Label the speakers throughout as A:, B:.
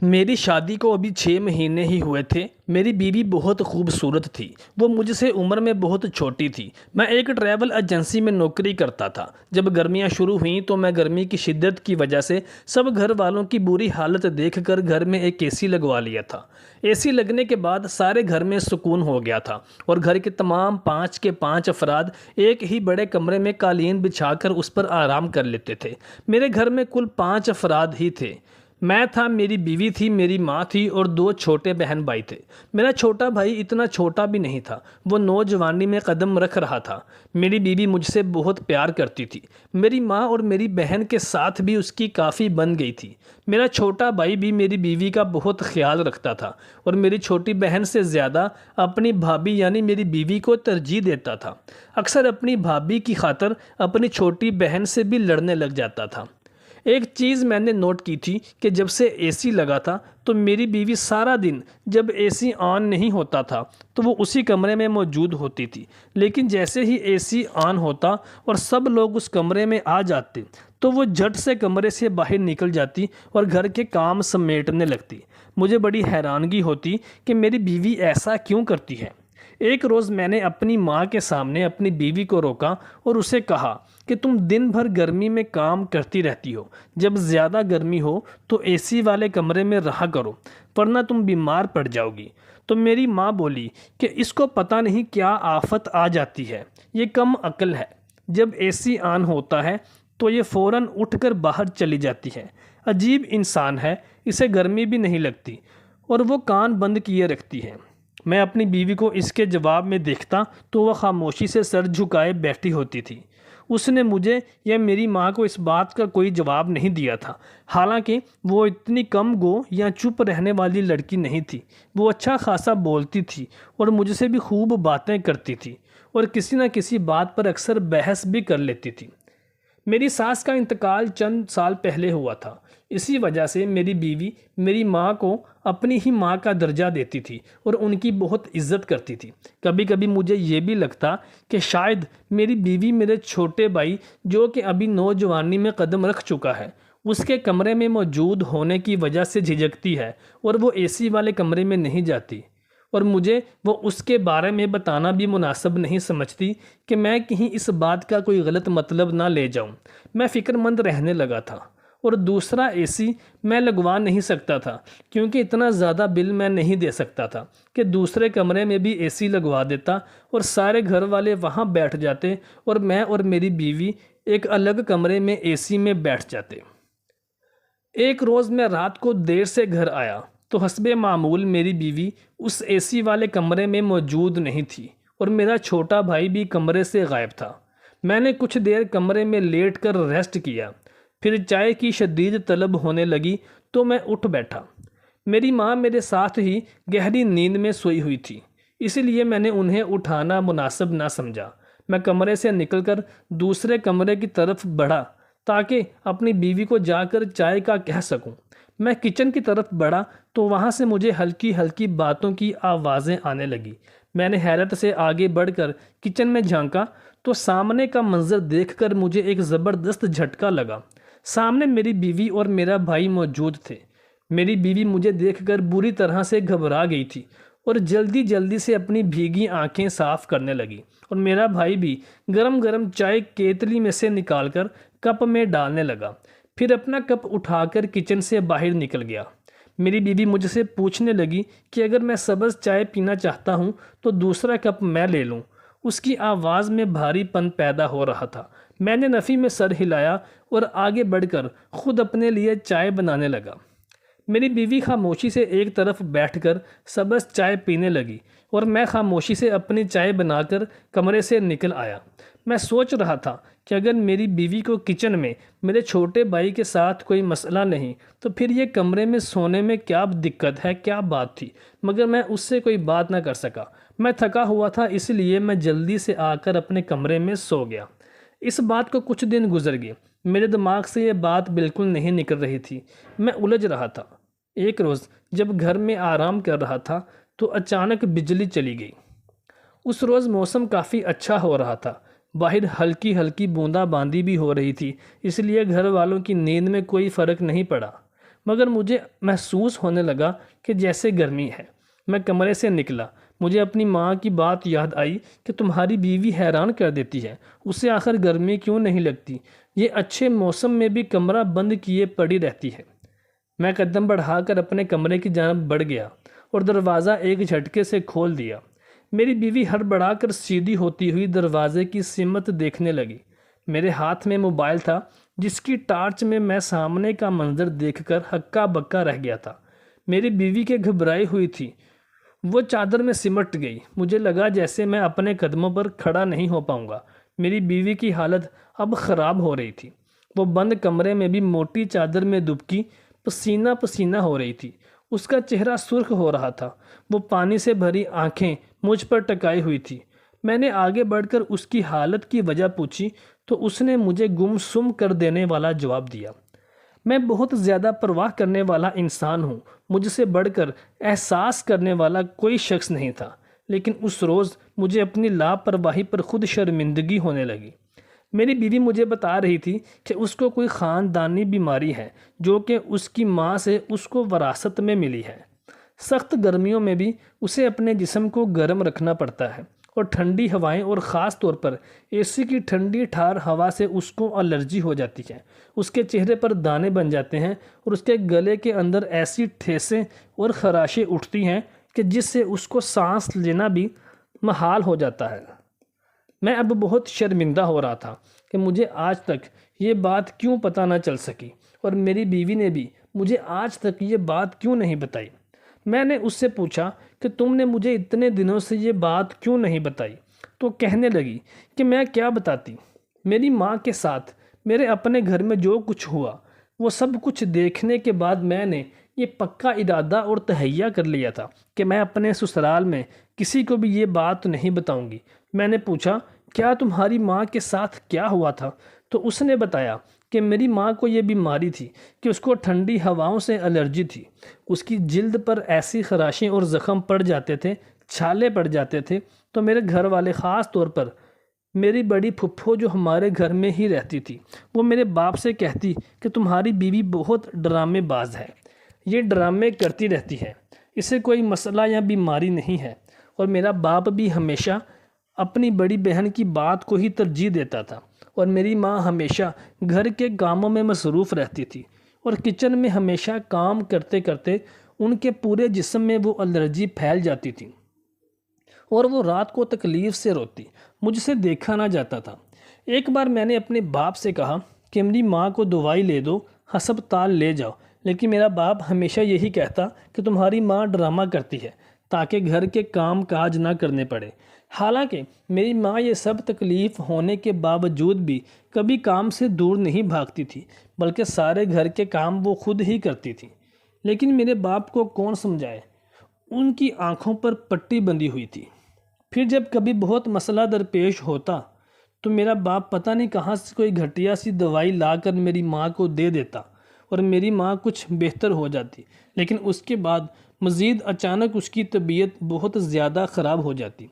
A: میری شادی کو ابھی 6 مہینے ہی ہوئے تھے۔ میری بیوی بہت خوبصورت تھی۔ وہ مجھ سے عمر میں بہت چھوٹی تھی۔ میں ایک ٹریول ایجنسی میں نوکری کرتا تھا۔ جب گرمیاں شروع ہوئیں تو میں گرمی کی شدت کی وجہ سے سب گھر والوں کی بری حالت دیکھ کر گھر میں ایک اے سی لگوا لیا تھا۔ اے سی لگنے کے بعد سارے گھر میں سکون ہو گیا تھا اور گھر کے تمام 5 کے 5 افراد ایک ہی بڑے کمرے میں قالین بچھا کر اس پر آرام کر لیتے تھے۔ میرے گھر میں کل 5 افراد ہی تھے۔ میں تھا، میری بیوی تھی، میری ماں تھی اور 2 چھوٹے بہن بھائی تھے۔ میرا چھوٹا بھائی اتنا چھوٹا بھی نہیں تھا، وہ نوجوانی میں قدم رکھ رہا تھا۔ میری بیوی مجھ سے بہت پیار کرتی تھی۔ میری ماں اور میری بہن کے ساتھ بھی اس کی کافی بن گئی تھی۔ میرا چھوٹا بھائی بھی میری بیوی کا بہت خیال رکھتا تھا اور میری چھوٹی بہن سے زیادہ اپنی بھابھی یعنی میری بیوی کو ترجیح دیتا تھا۔ اکثر اپنی بھابھی کی خاطر اپنی چھوٹی بہن سے بھی لڑنے لگ جاتا تھا۔ ایک چیز میں نے نوٹ کی تھی کہ جب سے اے سی لگا تھا تو میری بیوی سارا دن جب اے سی آن نہیں ہوتا تھا تو وہ اسی کمرے میں موجود ہوتی تھی، لیکن جیسے ہی اے سی آن ہوتا اور سب لوگ اس کمرے میں آ جاتے تو وہ جھٹ سے کمرے سے باہر نکل جاتی اور گھر کے کام سمیٹنے لگتی۔ مجھے بڑی حیرانگی ہوتی کہ میری بیوی ایسا کیوں کرتی ہے۔ ایک روز میں نے اپنی ماں کے سامنے اپنی بیوی کو روکا اور اسے کہا کہ تم دن بھر گرمی میں کام کرتی رہتی ہو، جب زیادہ گرمی ہو تو اے سی والے کمرے میں رہا کرو ورنہ تم بیمار پڑ جاؤ گی۔ تو میری ماں بولی کہ اس کو پتہ نہیں کیا آفت آ جاتی ہے، یہ کم عقل ہے، جب اے سی آن ہوتا ہے تو یہ فوراً اٹھ کر باہر چلی جاتی ہے۔ عجیب انسان ہے، اسے گرمی بھی نہیں لگتی اور وہ کان بند کیے رکھتی ہے۔ میں اپنی بیوی کو اس کے جواب میں دیکھتا تو وہ خاموشی سے سر جھکائے بیٹھی ہوتی تھی۔ اس نے مجھے یا میری ماں کو اس بات کا کوئی جواب نہیں دیا تھا، حالانکہ وہ اتنی کم گو یا چپ رہنے والی لڑکی نہیں تھی۔ وہ اچھا خاصا بولتی تھی اور مجھ سے بھی خوب باتیں کرتی تھی اور کسی نہ کسی بات پر اکثر بحث بھی کر لیتی تھی۔ میری ساس کا انتقال چند سال پہلے ہوا تھا، اسی وجہ سے میری بیوی میری ماں کو اپنی ہی ماں کا درجہ دیتی تھی اور ان کی بہت عزت کرتی تھی۔ کبھی کبھی مجھے یہ بھی لگتا کہ شاید میری بیوی میرے چھوٹے بھائی جو کہ ابھی نوجوانی میں قدم رکھ چکا ہے اس کے کمرے میں موجود ہونے کی وجہ سے جھجکتی ہے اور وہ اے سی والے کمرے میں نہیں جاتی، اور مجھے وہ اس کے بارے میں بتانا بھی مناسب نہیں سمجھتی کہ میں کہیں اس بات کا کوئی غلط مطلب نہ لے جاؤں۔ میں فکر مند رہنے لگا تھا اور دوسرا اے سی میں لگوا نہیں سکتا تھا کیونکہ اتنا زیادہ بل میں نہیں دے سکتا تھا کہ دوسرے کمرے میں بھی اے سی لگوا دیتا اور سارے گھر والے وہاں بیٹھ جاتے اور میں اور میری بیوی ایک الگ کمرے میں اے سی میں بیٹھ جاتے۔ ایک روز میں رات کو دیر سے گھر آیا تو حسب معمول میری بیوی اس اے سی والے کمرے میں موجود نہیں تھی اور میرا چھوٹا بھائی بھی کمرے سے غائب تھا۔ میں نے کچھ دیر کمرے میں لیٹ کر ریسٹ کیا، پھر چائے کی شدید طلب ہونے لگی تو میں اٹھ بیٹھا۔ میری ماں میرے ساتھ ہی گہری نیند میں سوئی ہوئی تھی، اس لیے میں نے انہیں اٹھانا مناسب نہ سمجھا۔ میں کمرے سے نکل کر دوسرے کمرے کی طرف بڑھا تاکہ اپنی بیوی کو جا کر چائے کا کہہ سکوں۔ میں کچن کی طرف بڑھا تو وہاں سے مجھے ہلکی ہلکی باتوں کی آوازیں آنے لگی۔ میں نے حیرت سے آگے بڑھ کر کچن میں جھانکا تو سامنے کا منظر دیکھ کر مجھے ایک زبردست جھٹکا لگا۔ سامنے میری بیوی اور میرا بھائی موجود تھے۔ میری بیوی مجھے دیکھ کر بری طرح سے گھبرا گئی تھی اور جلدی جلدی سے اپنی بھیگی آنکھیں صاف کرنے لگی، اور میرا بھائی بھی گرم گرم چائے کیتلی میں سے نکال کر کپ میں ڈالنے لگا، پھر اپنا کپ اٹھا کر کچن سے باہر نکل گیا۔ میری بیوی مجھ سے پوچھنے لگی کہ اگر میں سبز چائے پینا چاہتا ہوں تو دوسرا کپ میں لے لوں۔ اس کی آواز میں بھاری پن پیدا ہو رہا تھا۔ میں نے نفی میں سر ہلایا اور آگے بڑھ کر خود اپنے لیے چائے بنانے لگا۔ میری بیوی خاموشی سے ایک طرف بیٹھ کر سبز چائے پینے لگی اور میں خاموشی سے اپنی چائے بنا کر کمرے سے نکل آیا۔ میں سوچ رہا تھا کہ اگر میری بیوی کو کچن میں میرے چھوٹے بھائی کے ساتھ کوئی مسئلہ نہیں تو پھر یہ کمرے میں سونے میں کیا دقت ہے، کیا بات تھی، مگر میں اس سے کوئی بات نہ کر سکا۔ میں تھکا ہوا تھا، اس لیے میں جلدی سے آ کر اپنے کمرے میں سو گیا۔ اس بات کو کچھ دن گزر گئے، میرے دماغ سے یہ بات بالکل نہیں نکل رہی تھی، میں الجھ رہا تھا۔ ایک روز جب گھر میں آرام کر رہا تھا تو اچانک بجلی چلی گئی۔ اس روز موسم کافی اچھا ہو رہا تھا، باہر ہلکی ہلکی بوندا باندی بھی ہو رہی تھی، اس لیے گھر والوں کی نیند میں کوئی فرق نہیں پڑا۔ مگر مجھے محسوس ہونے لگا کہ جیسے گرمی ہے۔ میں کمرے سے نکلا، مجھے اپنی ماں کی بات یاد آئی کہ تمہاری بیوی حیران کر دیتی ہے، اسے آخر گرمی کیوں نہیں لگتی، یہ اچھے موسم میں بھی کمرہ بند کیے پڑی رہتی ہے۔ میں قدم بڑھا کر اپنے کمرے کی جانب بڑھ گیا اور دروازہ ایک جھٹکے سے کھول دیا۔ میری بیوی ہڑبڑا کر سیدھی ہوتی ہوئی دروازے کی سمت دیکھنے لگی۔ میرے ہاتھ میں موبائل تھا، جس کی ٹارچ میں سامنے کا منظر دیکھ کر ہکا بکا رہ گیا تھا۔ میری بیوی کے گھبرائی ہوئی تھی، وہ چادر میں سمٹ گئی۔ مجھے لگا جیسے میں اپنے قدموں پر کھڑا نہیں ہو پاؤں گا۔ میری بیوی کی حالت اب خراب ہو رہی تھی، وہ بند کمرے میں بھی موٹی چادر میں دبکی پسینہ پسینہ ہو رہی تھی۔ اس کا چہرہ سرخ ہو رہا تھا، وہ پانی سے بھری آنکھیں مجھ پر ٹکائی ہوئی تھی۔ میں نے آگے بڑھ کر اس کی حالت کی وجہ پوچھی تو اس نے مجھے گم سم کر دینے والا جواب دیا۔ میں بہت زیادہ پرواہ کرنے والا انسان ہوں، مجھ سے بڑھ کر احساس کرنے والا کوئی شخص نہیں تھا، لیکن اس روز مجھے اپنی لاپرواہی پر خود شرمندگی ہونے لگی۔ میری بیوی مجھے بتا رہی تھی کہ اس کو کوئی خاندانی بیماری ہے جو کہ اس کی ماں سے اس کو وراثت میں ملی ہے۔ سخت گرمیوں میں بھی اسے اپنے جسم کو گرم رکھنا پڑتا ہے اور ٹھنڈی ہوائیں اور خاص طور پر اے سی کی ٹھنڈی ٹھار ہوا سے اس کو الرجی ہو جاتی ہے۔ اس کے چہرے پر دانے بن جاتے ہیں اور اس کے گلے کے اندر ایسی ٹھیسیں اور خراشیں اٹھتی ہیں کہ جس سے اس کو سانس لینا بھی محال ہو جاتا ہے۔ میں اب بہت شرمندہ ہو رہا تھا کہ مجھے آج تک یہ بات کیوں پتہ نہ چل سکی، اور میری بیوی نے بھی مجھے آج تک یہ بات کیوں نہیں بتائی۔ میں نے اس سے پوچھا کہ تم نے مجھے اتنے دنوں سے یہ بات کیوں نہیں بتائی؟ تو کہنے لگی کہ میں کیا بتاتی، میری ماں کے ساتھ میرے اپنے گھر میں جو کچھ ہوا وہ سب کچھ دیکھنے کے بعد میں نے یہ پکا ارادہ اور تہیہ کر لیا تھا کہ میں اپنے سسرال میں کسی کو بھی یہ بات نہیں بتاؤں گی۔ میں نے پوچھا کیا تمہاری ماں کے ساتھ کیا ہوا تھا؟ تو اس نے بتایا کہ میری ماں کو یہ بیماری تھی کہ اس کو ٹھنڈی ہواؤں سے الرجی تھی، اس کی جلد پر ایسی خراشیں اور زخم پڑ جاتے تھے، چھالے پڑ جاتے تھے، تو میرے گھر والے خاص طور پر میری بڑی پھپھو جو ہمارے گھر میں ہی رہتی تھی، وہ میرے باپ سے کہتی کہ تمہاری بیوی بہت ڈرامے باز ہے، یہ ڈرامے کرتی رہتی ہے، اسے کوئی مسئلہ یا بیماری نہیں ہے۔ اور میرا باپ بھی ہمیشہ اپنی بڑی بہن کی بات کو ہی ترجیح دیتا تھا، اور میری ماں ہمیشہ گھر کے کاموں میں مصروف رہتی تھی اور کچن میں ہمیشہ کام کرتے کرتے ان کے پورے جسم میں وہ الرجی پھیل جاتی تھی اور وہ رات کو تکلیف سے روتی، مجھ سے دیکھا نہ جاتا تھا۔ ایک بار میں نے اپنے باپ سے کہا کہ میری ماں کو دوائی لے دو، ہسپتال لے جاؤ، لیکن میرا باپ ہمیشہ یہی کہتا کہ تمہاری ماں ڈرامہ کرتی ہے تاکہ گھر کے کام کاج نہ کرنے پڑے۔ حالانکہ میری ماں یہ سب تکلیف ہونے کے باوجود بھی کبھی کام سے دور نہیں بھاگتی تھی، بلکہ سارے گھر کے کام وہ خود ہی کرتی تھی۔ لیکن میرے باپ کو کون سمجھائے، ان کی آنکھوں پر پٹی بندھی ہوئی تھی۔ پھر جب کبھی بہت مسئلہ درپیش ہوتا تو میرا باپ پتہ نہیں کہاں سے کوئی گھٹیا سی دوائی لا کر میری ماں کو دے دیتا اور میری ماں کچھ بہتر ہو جاتی، لیکن اس کے بعد مزید اچانک اس کی طبیعت بہت زیادہ خراب ہو جاتی۔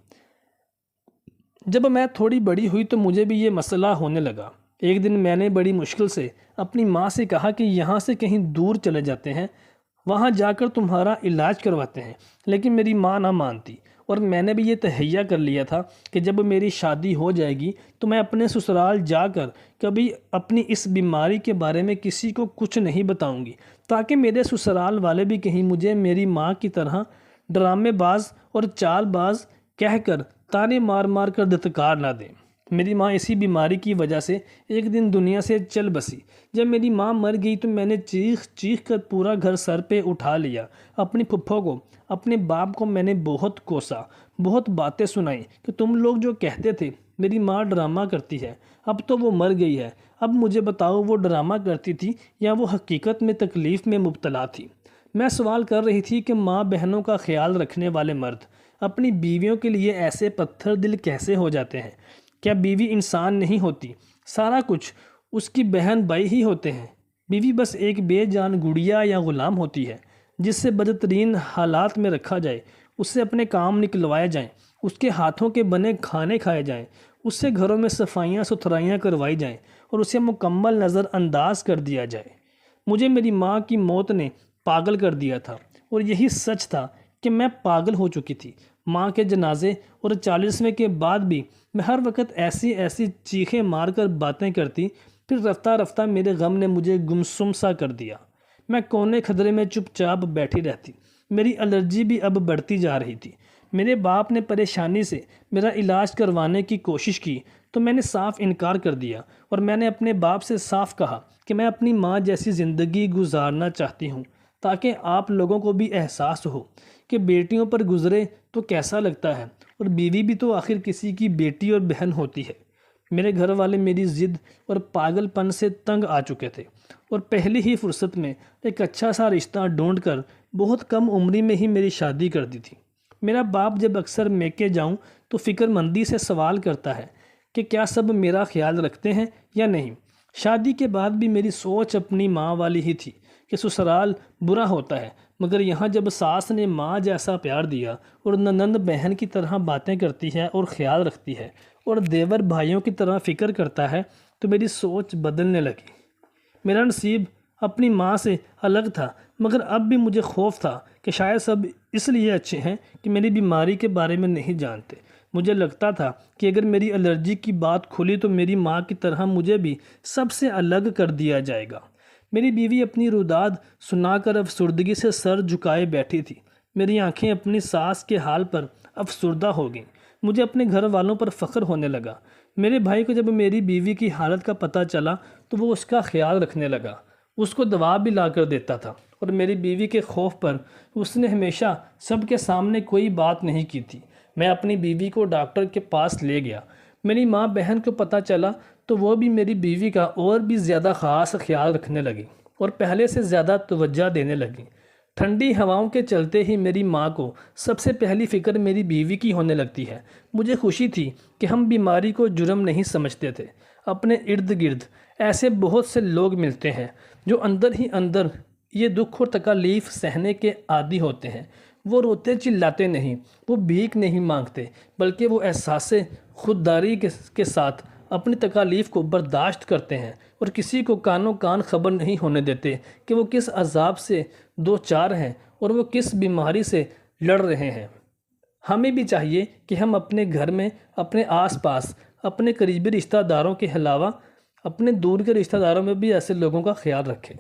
A: جب میں تھوڑی بڑی ہوئی تو مجھے بھی یہ مسئلہ ہونے لگا۔ ایک دن میں نے بڑی مشکل سے اپنی ماں سے کہا کہ یہاں سے کہیں دور چلے جاتے ہیں، وہاں جا کر تمہارا علاج کرواتے ہیں، لیکن میری ماں نہ مانتی، اور میں نے بھی یہ تہیہ کر لیا تھا کہ جب میری شادی ہو جائے گی تو میں اپنے سسرال جا کر کبھی اپنی اس بیماری کے بارے میں کسی کو کچھ نہیں بتاؤں گی، تاکہ میرے سسرال والے بھی کہیں مجھے میری ماں کی طرح ڈرامے باز اور چال باز کہہ کر تانے مار مار کر دھتکار نہ دیں۔ میری ماں اسی بیماری کی وجہ سے ایک دن دنیا سے چل بسی۔ جب میری ماں مر گئی تو میں نے چیخ چیخ کر پورا گھر سر پہ اٹھا لیا۔ اپنی پھپھو کو، اپنے باپ کو میں نے بہت کوسا، بہت باتیں سنائیں کہ تم لوگ جو کہتے تھے میری ماں ڈرامہ کرتی ہے، اب تو وہ مر گئی ہے، اب مجھے بتاؤ وہ ڈرامہ کرتی تھی یا وہ حقیقت میں تکلیف میں مبتلا تھی۔ میں سوال کر رہی تھی کہ ماں بہنوں کا خیال رکھنے والے مرد اپنی بیویوں کے لیے ایسے پتھر دل کیسے ہو جاتے ہیں؟ کیا بیوی انسان نہیں ہوتی؟ سارا کچھ اس کی بہن بھائی ہی ہوتے ہیں۔ بیوی بس ایک بے جان گڑیا یا غلام ہوتی ہے جس سے بدترین حالات میں رکھا جائے، اس سے اپنے کام نکلوائے جائیں، اس کے ہاتھوں کے بنے کھانے کھائے جائیں، اس سے گھروں میں صفائیاں ستھرائیاں کروائی جائیں اور اسے مکمل نظر انداز کر دیا جائے۔ مجھے میری ماں کی موت نے پاگل کر دیا تھا، اور یہی سچ تھا کہ میں پاگل ہو چکی تھی۔ ماں کے جنازے اور 40ویں کے بعد بھی میں ہر وقت ایسی چیخیں مار کر باتیں کرتی، پھر رفتہ رفتہ میرے غم نے مجھے گمسم سا کر دیا۔ میں کونے خدرے میں چپ چاپ بیٹھی رہتی۔ میری الرجی بھی اب بڑھتی جا رہی تھی۔ میرے باپ نے پریشانی سے میرا علاج کروانے کی کوشش کی تو میں نے صاف انکار کر دیا، اور میں نے اپنے باپ سے صاف کہا کہ میں اپنی ماں جیسی زندگی گزارنا چاہتی ہوں، تاکہ آپ لوگوں کو بھی احساس ہو کہ بیٹیوں پر گزرے تو کیسا لگتا ہے، اور بیوی بھی تو آخر کسی کی بیٹی اور بہن ہوتی ہے۔ میرے گھر والے میری ضد اور پاگل پن سے تنگ آ چکے تھے، اور پہلی ہی فرصت میں ایک اچھا سا رشتہ ڈھونڈ کر بہت کم عمری میں ہی میری شادی کر دی تھی۔ میرا باپ جب اکثر میکے جاؤں تو فکر مندی سے سوال کرتا ہے کہ کیا سب میرا خیال رکھتے ہیں یا نہیں۔ شادی کے بعد بھی میری سوچ اپنی ماں والی ہی تھی کہ سسرال برا ہوتا ہے، مگر یہاں جب ساس نے ماں جیسا پیار دیا اور نند بہن کی طرح باتیں کرتی ہے اور خیال رکھتی ہے، اور دیور بھائیوں کی طرح فکر کرتا ہے، تو میری سوچ بدلنے لگی۔ میرا نصیب اپنی ماں سے الگ تھا، مگر اب بھی مجھے خوف تھا کہ شاید سب اس لیے اچھے ہیں کہ میری بیماری کے بارے میں نہیں جانتے۔ مجھے لگتا تھا کہ اگر میری الرجی کی بات کھلی تو میری ماں کی طرح مجھے بھی سب سے الگ کر دیا جائے گا۔ میری بیوی اپنی روداد سنا کر افسردگی سے سر جھکائے بیٹھی تھی۔ میری آنکھیں اپنی ساس کے حال پر افسردہ ہو گئیں۔ مجھے اپنے گھر والوں پر فخر ہونے لگا۔ میرے بھائی کو جب میری بیوی کی حالت کا پتہ چلا تو وہ اس کا خیال رکھنے لگا، اس کو دوا بھی لا کر دیتا تھا، اور میری بیوی کے خوف پر اس نے ہمیشہ سب کے سامنے کوئی بات نہیں کی تھی۔ میں اپنی بیوی کو ڈاکٹر کے پاس لے گیا۔ میری ماں بہن کو پتہ چلا تو وہ بھی میری بیوی کا اور بھی زیادہ خاص خیال رکھنے لگی اور پہلے سے زیادہ توجہ دینے لگی۔ ٹھنڈی ہواؤں کے چلتے ہی میری ماں کو سب سے پہلی فکر میری بیوی کی ہونے لگتی ہے۔ مجھے خوشی تھی کہ ہم بیماری کو جرم نہیں سمجھتے تھے۔ اپنے ارد گرد ایسے بہت سے لوگ ملتے ہیں جو اندر ہی اندر یہ دکھ اور تکالیف سہنے کے عادی ہوتے ہیں۔ وہ روتے چلاتے نہیں، وہ بھیک نہیں مانگتے، بلکہ وہ احساس خودداری کے ساتھ اپنی تکالیف کو برداشت کرتے ہیں، اور کسی کو کانوں کان خبر نہیں ہونے دیتے کہ وہ کس عذاب سے دو چار ہیں اور وہ کس بیماری سے لڑ رہے ہیں۔ ہمیں بھی چاہیے کہ ہم اپنے گھر میں، اپنے آس پاس، اپنے قریبی رشتہ داروں کے علاوہ اپنے دور کے رشتہ داروں میں بھی ایسے لوگوں کا خیال رکھیں۔